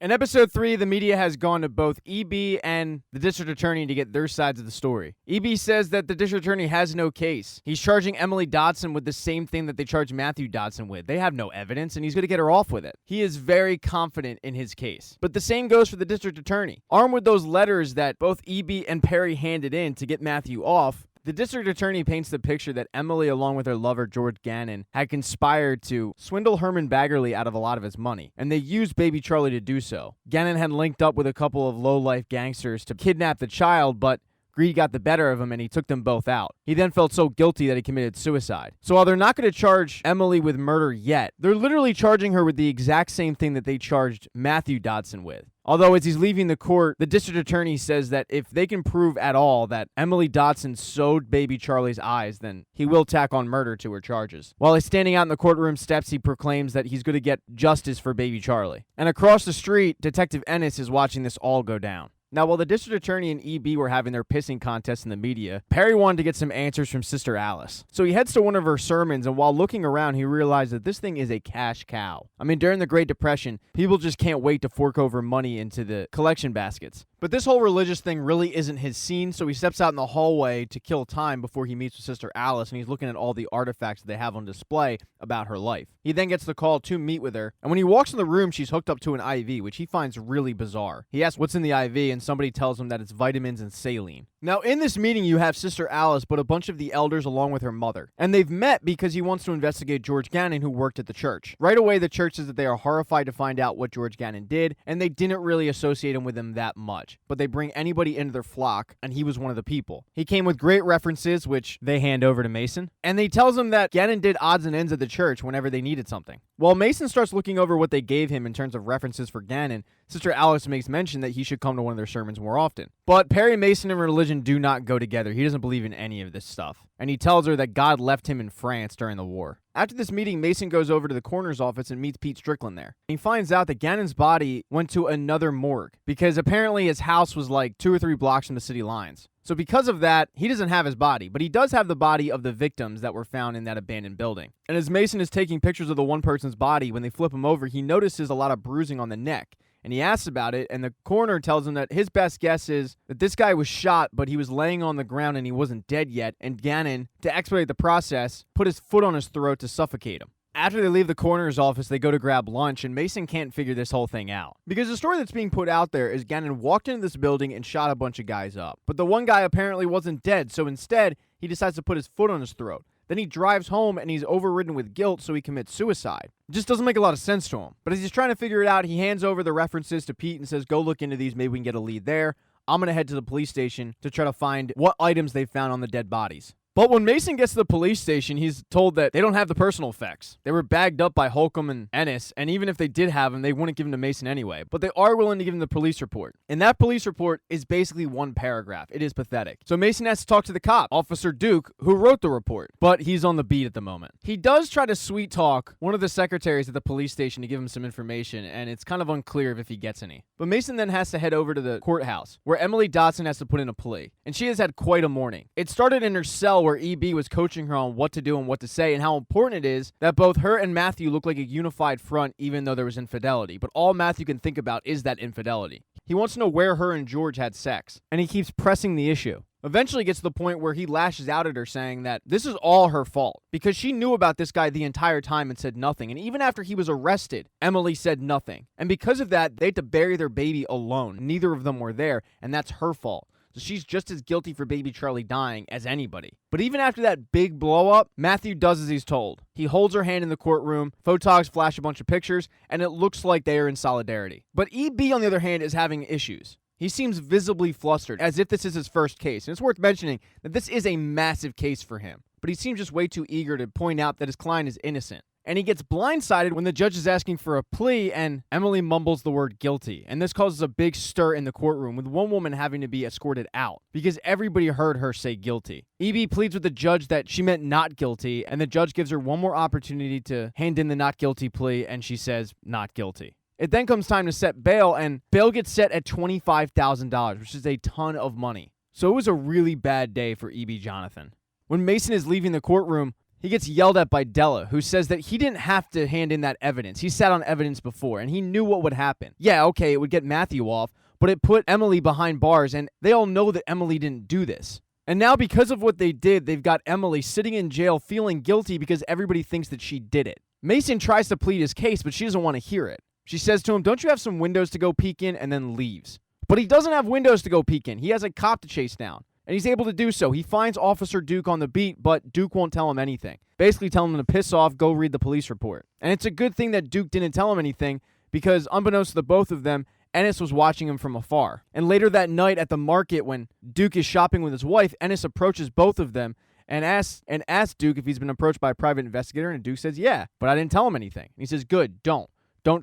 In episode 3, the media has gone to both EB and the district attorney to get their sides of the story. EB says that the district attorney has no case. He's charging Emily Dotson with the same thing that they charged Matthew Dotson with. They have no evidence, and he's going to get her off with it. He is very confident in his case. But the same goes for the district attorney. Armed with those letters that both EB and Perry handed in to get Matthew off, the district attorney paints the picture that Emily, along with her lover George Gannon, had conspired to swindle Herman Baggerly out of a lot of his money, and they used baby Charlie to do so. Gannon had linked up with a couple of low-life gangsters to kidnap the child, but greed got the better of him and he took them both out. He then felt so guilty that he committed suicide. So while they're not going to charge Emily with murder yet, they're literally charging her with the exact same thing that they charged Matthew Dotson with. Although as he's leaving the court, the district attorney says that if they can prove at all that Emily Dotson sewed baby Charlie's eyes, then he will tack on murder to her charges. While he's standing out in the courtroom steps, he proclaims that he's going to get justice for baby Charlie. And across the street, Detective Ennis is watching this all go down. Now, while the district attorney and EB were having their pissing contest in the media, Perry wanted to get some answers from Sister Alice. So he heads to one of her sermons, and while looking around, he realized that this thing is a cash cow. I mean, during the Great Depression, people just can't wait to fork over money into the collection baskets. But this whole religious thing really isn't his scene, so he steps out in the hallway to kill time before he meets with Sister Alice, and he's looking at all the artifacts that they have on display about her life. He then gets the call to meet with her, and when he walks in the room, she's hooked up to an IV, which he finds really bizarre. He asks what's in the IV, and somebody tells him that it's vitamins and saline. Now, in this meeting, you have Sister Alice, but a bunch of the elders along with her mother. And they've met because he wants to investigate George Gannon, who worked at the church. Right away, the church says that they are horrified to find out what George Gannon did, and they didn't really associate him with him that much. But they bring anybody into their flock, and he was one of the people. He came with great references, which they hand over to Mason. And they tells him that Gannon did odds and ends at the church whenever they needed something. While Mason starts looking over what they gave him in terms of references for Gannon, Sister Alice makes mention that he should come to one of their sermons more often. But Perry Mason and religion do not go together. He doesn't believe in any of this stuff. And he tells her that God left him in France during the war. After this meeting, Mason goes over to the coroner's office and meets Pete Strickland there. He finds out that Gannon's body went to another morgue because apparently his house was like 2 or 3 blocks from the city lines. So because of that, he doesn't have his body, but he does have the body of the victims that were found in that abandoned building. And as Mason is taking pictures of the one person's body, when they flip him over, he notices a lot of bruising on the neck. And he asks about it, and the coroner tells him that his best guess is that this guy was shot, but he was laying on the ground and he wasn't dead yet, and Gannon, to expedite the process, put his foot on his throat to suffocate him. After they leave the coroner's office, they go to grab lunch, and Mason can't figure this whole thing out. Because the story that's being put out there is Gannon walked into this building and shot a bunch of guys up. But the one guy apparently wasn't dead, so instead, he decides to put his foot on his throat. Then he drives home and he's overridden with guilt, so he commits suicide. It just doesn't make a lot of sense to him. But as he's trying to figure it out, he hands over the references to Pete and says, go look into these, maybe we can get a lead there. I'm going to head to the police station to try to find what items they found on the dead bodies. But when Mason gets to the police station, he's told that they don't have the personal effects. They were bagged up by Holcomb and Ennis, and even if they did have them, they wouldn't give them to Mason anyway. But they are willing to give him the police report. And that police report is basically one paragraph. It is pathetic. So Mason has to talk to the cop, Officer Duke, who wrote the report. But he's on the beat at the moment. He does try to sweet talk one of the secretaries at the police station to give him some information, and it's kind of unclear if he gets any. But Mason then has to head over to the courthouse, where Emily Dotson has to put in a plea. And she has had quite a morning. It started in her cell where EB was coaching her on what to do and what to say, and how important it is that both her and Matthew look like a unified front even though there was infidelity. But all Matthew can think about is that infidelity. He wants to know where her and George had sex, and he keeps pressing the issue. Eventually gets to the point where he lashes out at her saying that this is all her fault because she knew about this guy the entire time and said nothing. And even after he was arrested, Emily said nothing. And because of that, they had to bury their baby alone. Neither of them were there, and that's her fault. So she's just as guilty for baby Charlie dying as anybody. But even after that big blow up, Matthew does as he's told. He holds her hand in the courtroom, photogs flash a bunch of pictures, and it looks like they are in solidarity. But EB, on the other hand, is having issues. He seems visibly flustered, as if this is his first case. And it's worth mentioning that this is a massive case for him. But he seems just way too eager to point out that his client is innocent. And he gets blindsided when the judge is asking for a plea and Emily mumbles the word guilty. And this causes a big stir in the courtroom, with one woman having to be escorted out because everybody heard her say guilty. EB pleads with the judge that she meant not guilty, and the judge gives her one more opportunity to hand in the not guilty plea, and she says not guilty. It then comes time to set bail, and bail gets set at $25,000, which is a ton of money. So it was a really bad day for E.B. Jonathan. When Mason is leaving the courtroom, he gets yelled at by Della, who says that he didn't have to hand in that evidence. He sat on evidence before, and he knew what would happen. Yeah, okay, it would get Matthew off, but it put Emily behind bars, and they all know that Emily didn't do this. And now because of what they did, they've got Emily sitting in jail feeling guilty because everybody thinks that she did it. Mason tries to plead his case, but she doesn't want to hear it. She says to him, "Don't you have some windows to go peek in?" and then leaves. But he doesn't have windows to go peek in. He has a cop to chase down. And he's able to do so. He finds Officer Duke on the beat, but Duke won't tell him anything. Basically telling him to piss off, go read the police report. And it's a good thing that Duke didn't tell him anything, because unbeknownst to the both of them, Ennis was watching him from afar. And later that night at the market, when Duke is shopping with his wife, Ennis approaches both of them and asks Duke if he's been approached by a private investigator, and Duke says, "Yeah, but I didn't tell him anything." And he says, "Good, don't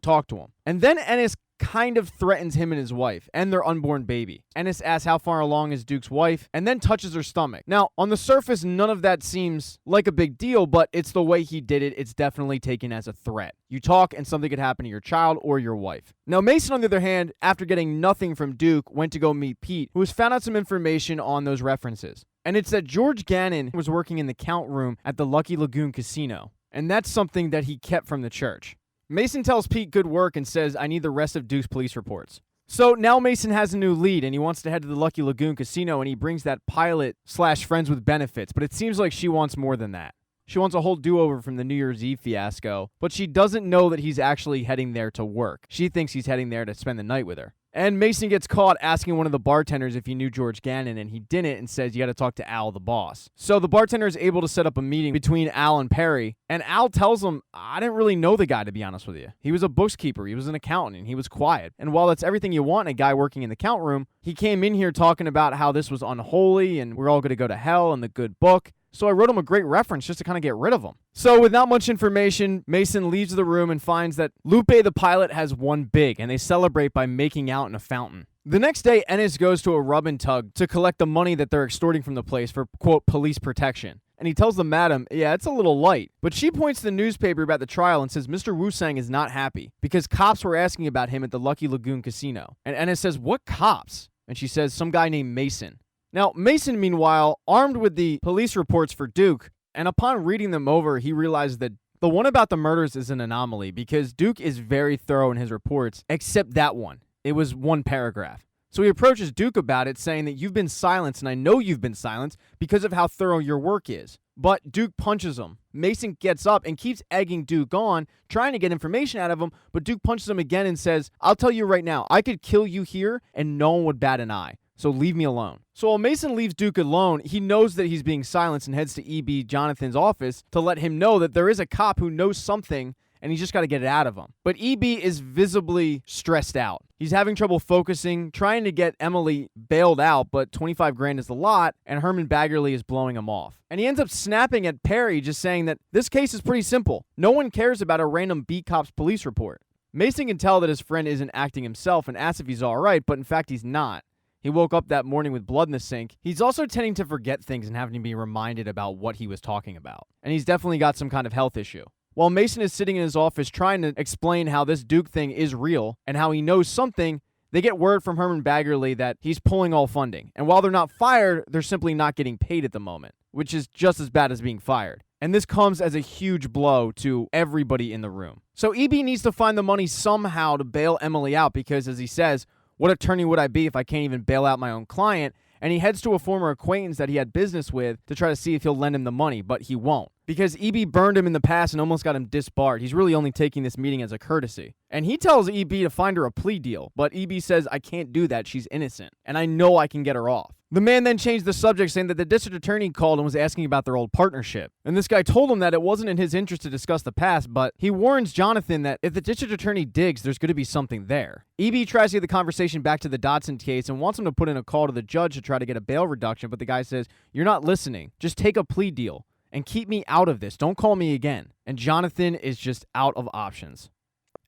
talk to him." And then Ennis kind of threatens him and his wife and their unborn baby. Ennis asks how far along is Duke's wife and then touches her stomach. Now, on the surface, none of that seems like a big deal, but it's the way he did it. It's definitely taken as a threat. You talk and something could happen to your child or your wife. Now, Mason, on the other hand, after getting nothing from Duke, went to go meet Pete, who has found out some information on those references. And it's that George Gannon was working in the count room at the Lucky Lagoon Casino. And that's something that he kept from the church. Mason tells Pete good work and says, "I need the rest of Duke's police reports." So now Mason has a new lead, and he wants to head to the Lucky Lagoon Casino, and he brings that pilot/friends with benefits, but it seems like she wants more than that. She wants a whole do-over from the New Year's Eve fiasco, but she doesn't know that he's actually heading there to work. She thinks he's heading there to spend the night with her. And Mason gets caught asking one of the bartenders if he knew George Gannon, and he didn't, and says, "You got to talk to Al, the boss." So the bartender is able to set up a meeting between Al and Perry, and Al tells him, "I didn't really know the guy, to be honest with you. He was a bookkeeper, he was an accountant, and he was quiet. And while that's everything you want in a guy working in the count room, he came in here talking about how this was unholy, and we're all going to go to hell, and the good book. So I wrote him a great reference just to kind of get rid of him." So with not much information, Mason leaves the room and finds that Lupe the pilot has won big, and they celebrate by making out in a fountain. The next day, Ennis goes to a rub and tug to collect the money that they're extorting from the place for, quote, police protection. And he tells the madam, "Yeah, it's a little light." But she points to the newspaper about the trial and says Mr. Wu-Sang is not happy because cops were asking about him at the Lucky Lagoon Casino. And Ennis says, "What cops?" And she says, "Some guy named Mason." Now, Mason, meanwhile, armed with the police reports for Duke, and upon reading them over, he realized that the one about the murders is an anomaly because Duke is very thorough in his reports, except that one. It was one paragraph. So he approaches Duke about it, saying that "You've been silenced, and I know you've been silenced because of how thorough your work is." But Duke punches him. Mason gets up and keeps egging Duke on, trying to get information out of him, but Duke punches him again and says, "I'll tell you right now, I could kill you here, and no one would bat an eye. So leave me alone." So while Mason leaves Duke alone, he knows that he's being silenced and heads to E.B. Jonathan's office to let him know that there is a cop who knows something and he's just got to get it out of him. But E.B. is visibly stressed out. He's having trouble focusing, trying to get Emily bailed out, but 25 grand is a lot, and Herman Baggerly is blowing him off. And he ends up snapping at Perry, just saying that this case is pretty simple. No one cares about a random beat cop's police report. Mason can tell that his friend isn't acting himself and asks if he's all right, but in fact he's not. He woke up that morning with blood in the sink. He's also tending to forget things and having to be reminded about what he was talking about. And he's definitely got some kind of health issue. While Mason is sitting in his office trying to explain how this Duke thing is real and how he knows something, they get word from Herman Baggerly that he's pulling all funding. And while they're not fired, they're simply not getting paid at the moment, which is just as bad as being fired. And this comes as a huge blow to everybody in the room. So EB needs to find the money somehow to bail Emily out because, as he says, "What attorney would I be if I can't even bail out my own client?" And he heads to a former acquaintance that he had business with to try to see if he'll lend him the money, but he won't. Because EB burned him in the past and almost got him disbarred. He's really only taking this meeting as a courtesy. And he tells EB to find her a plea deal, but EB says, "I can't do that, she's innocent, and I know I can get her off." The man then changed the subject, saying that the district attorney called and was asking about their old partnership. And this guy told him that it wasn't in his interest to discuss the past, but he warns Jonathan that if the district attorney digs, there's going to be something there. EB tries to get the conversation back to the Dotson case and wants him to put in a call to the judge to try to get a bail reduction, but the guy says, "You're not listening. Just take a plea deal and keep me out of this. Don't call me again." And Jonathan is just out of options.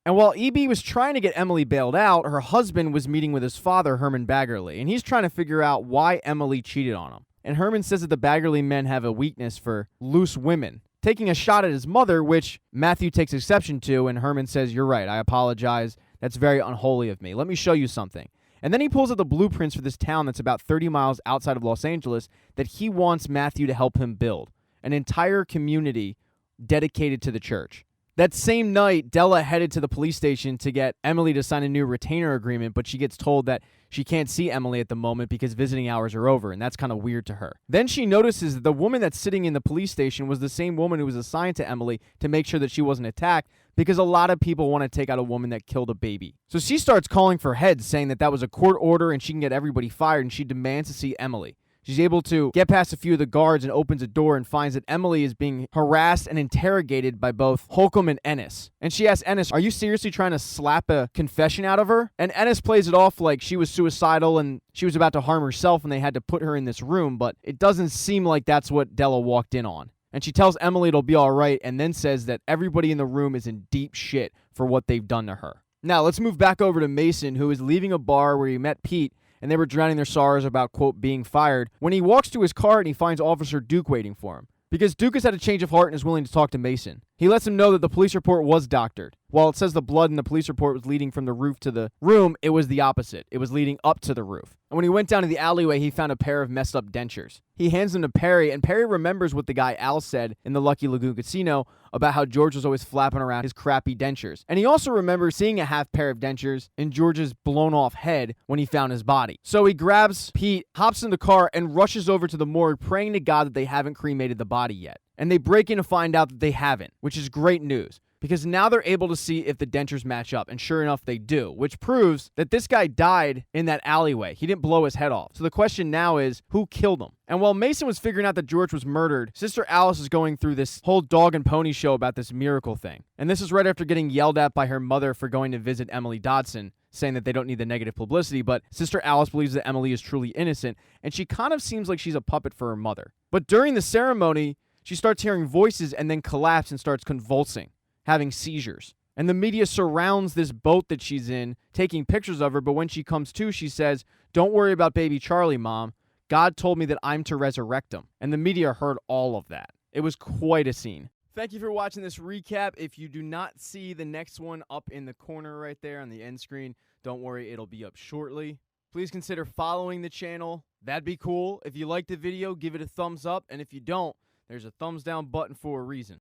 And while EB was trying to get Emily bailed out, her husband was meeting with his father, Herman Baggerly, and he's trying to figure out why Emily cheated on him. And Herman says that the Baggerly men have a weakness for loose women, taking a shot at his mother, which Matthew takes exception to, and Herman says, "You're right, I apologize. That's very unholy of me. Let me show you something." And then he pulls out the blueprints for this town that's about 30 miles outside of Los Angeles that he wants Matthew to help him build. an entire community dedicated to the church. That same night, Della headed to the police station to get Emily to sign a new retainer agreement, but she gets told that she can't see Emily at the moment because visiting hours are over, and that's kind of weird to her. Then she notices that the woman that's sitting in the police station was the same woman who was assigned to Emily to make sure that she wasn't attacked, because a lot of people want to take out a woman that killed a baby. So she starts calling for heads, saying that that was a court order and she can get everybody fired, and she demands to see Emily. She's able to get past a few of the guards and opens a door and finds that Emily is being harassed and interrogated by both Holcomb and Ennis. And she asks Ennis, "Are you seriously trying to slap a confession out of her?" And Ennis plays it off like she was suicidal and she was about to harm herself and they had to put her in this room, but it doesn't seem like that's what Della walked in on. And she tells Emily it'll be all right and then says that everybody in the room is in deep shit for what they've done to her. Now, let's move back over to Mason, who is leaving a bar where he met Pete, and they were drowning their sorrows about, quote, being fired, when he walks to his car and he finds Officer Duke waiting for him. Because Duke has had a change of heart and is willing to talk to Mason. He lets him know that the police report was doctored. While it says the blood in the police report was leading from the roof to the room, it was the opposite. It was leading up to the roof. And when he went down to the alleyway, he found a pair of messed up dentures. He hands them to Perry, and Perry remembers what the guy Al said in the Lucky Lagoon Casino about how George was always flapping around his crappy dentures. And he also remembers seeing a half pair of dentures in George's blown off head when he found his body. So he grabs Pete, hops in the car, and rushes over to the morgue, praying to God that they haven't cremated the body yet. And they break in to find out that they haven't, which is great news, because now they're able to see if the dentures match up, and sure enough, they do, which proves that this guy died in that alleyway. He didn't blow his head off. So the question now is, who killed him? And while Mason was figuring out that George was murdered, Sister Alice is going through this whole dog and pony show about this miracle thing. And this is right after getting yelled at by her mother for going to visit Emily Dodson, saying that they don't need the negative publicity, but Sister Alice believes that Emily is truly innocent, and she kind of seems like she's a puppet for her mother. But during the ceremony, she starts hearing voices and then collapses and starts convulsing, having seizures. And the media surrounds this boat that she's in, taking pictures of her, but when she comes to, she says, "Don't worry about baby Charlie, Mom. God told me that I'm to resurrect him." And the media heard all of that. It was quite a scene. Thank you for watching this recap. If you do not see the next one up in the corner right there on the end screen, don't worry, it'll be up shortly. Please consider following the channel. That'd be cool. If you liked the video, give it a thumbs up. And if you don't, there's a thumbs down button for a reason.